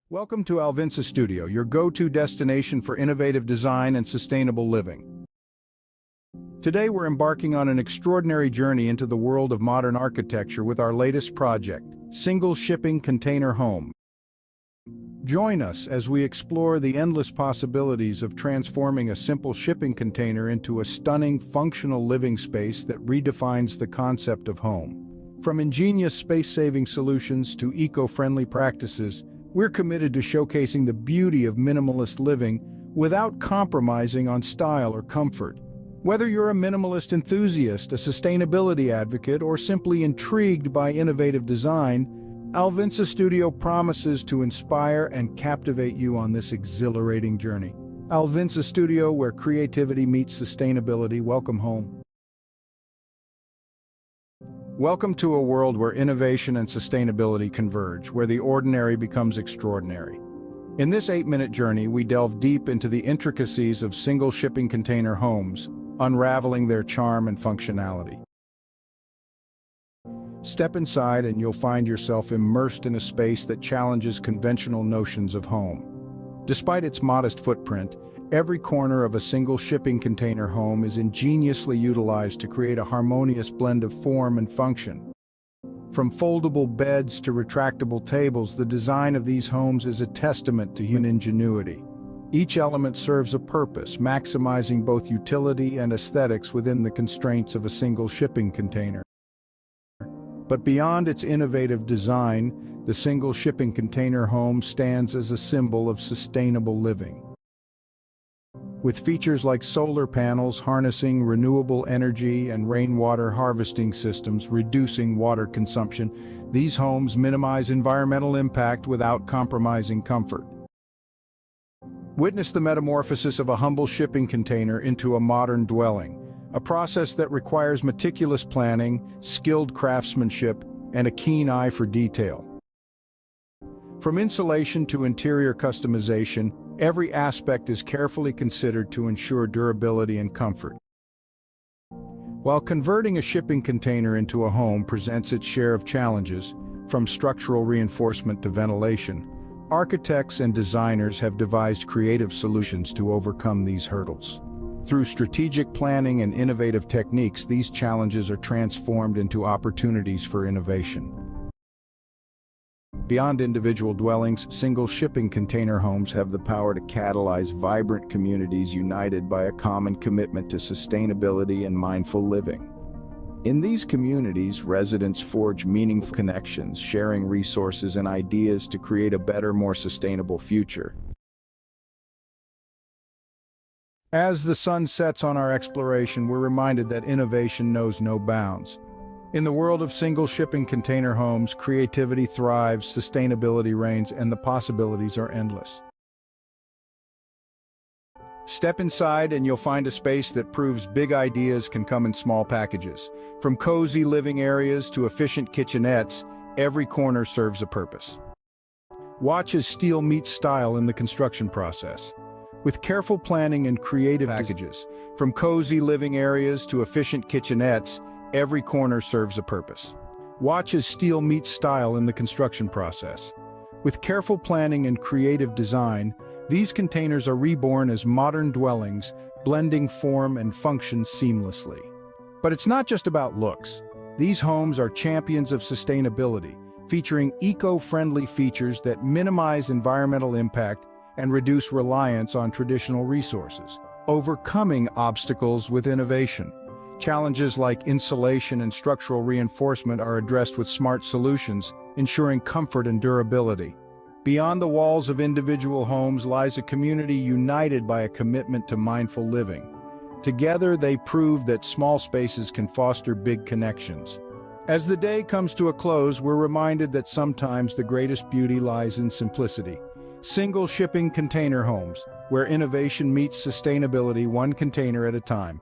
Welcome to Alvinsa Studio, your go-to destination for innovative design and sustainable living. Today we're embarking on an extraordinary journey into the world of modern architecture with our latest project, Single Shipping Container Home. Join us as we explore the endless possibilities of transforming a simple shipping container into a stunning, functional living space that redefines the concept of home. From ingenious space-saving solutions to eco-friendly practices, we're committed to showcasing the beauty of minimalist living without compromising on style or comfort. Whether you're a minimalist enthusiast, a sustainability advocate, or simply intrigued by innovative design, Alvinsa Studio promises to inspire and captivate you on this exhilarating journey. Alvinsa Studio, where creativity meets sustainability. Welcome home. Welcome to a world where innovation and sustainability converge, where the ordinary becomes extraordinary. In this 8-minute journey, we delve deep into the intricacies of single shipping container homes, unraveling their charm and functionality. Step inside and you'll find yourself immersed in a space that challenges conventional notions of home. Despite its modest footprint, every corner of a single shipping container home is ingeniously utilized to create a harmonious blend of form and function. From foldable beds to retractable tables, the design of these homes is a testament to human ingenuity. Each element serves a purpose, maximizing both utility and aesthetics within the constraints of a single shipping container. But beyond its innovative design, the single shipping container home stands as a symbol of sustainable living. With features like solar panels harnessing renewable energy and rainwater harvesting systems reducing water consumption, these homes minimize environmental impact without compromising comfort. Witness the metamorphosis of a humble shipping container into a modern dwelling, a process that requires meticulous planning, skilled craftsmanship, and a keen eye for detail. From insulation to interior customization, every aspect is carefully considered to ensure durability and comfort. While converting a shipping container into a home presents its share of challenges, from structural reinforcement to ventilation, architects and designers have devised creative solutions to overcome these hurdles. Through strategic planning and innovative techniques, these challenges are transformed into opportunities for innovation. Beyond individual dwellings, single shipping container homes have the power to catalyze vibrant communities united by a common commitment to sustainability and mindful living. In these communities, residents forge meaningful connections, sharing resources and ideas to create a better, more sustainable future. As the sun sets on our exploration, we're reminded that innovation knows no bounds. In the world of single shipping container homes, creativity thrives, sustainability reigns, and the possibilities are endless. Step inside and you'll find a space that proves big ideas can come in small packages. From cozy living areas to efficient kitchenettes, every corner serves a purpose. Watch as steel meets style in the construction process. With careful planning and creative packages, from cozy living areas to efficient kitchenettes, every corner serves a purpose. Watch as steel meets style in the construction process. With careful planning and creative design, these containers are reborn as modern dwellings, blending form and function seamlessly. But it's not just about looks. These homes are champions of sustainability, featuring eco-friendly features that minimize environmental impact and reduce reliance on traditional resources, overcoming obstacles with innovation. Challenges like insulation and structural reinforcement are addressed with smart solutions, ensuring comfort and durability. Beyond the walls of individual homes lies a community united by a commitment to mindful living. Together, they prove that small spaces can foster big connections. As the day comes to a close, we're reminded that sometimes the greatest beauty lies in simplicity. Single shipping container homes, where innovation meets sustainability one container at a time.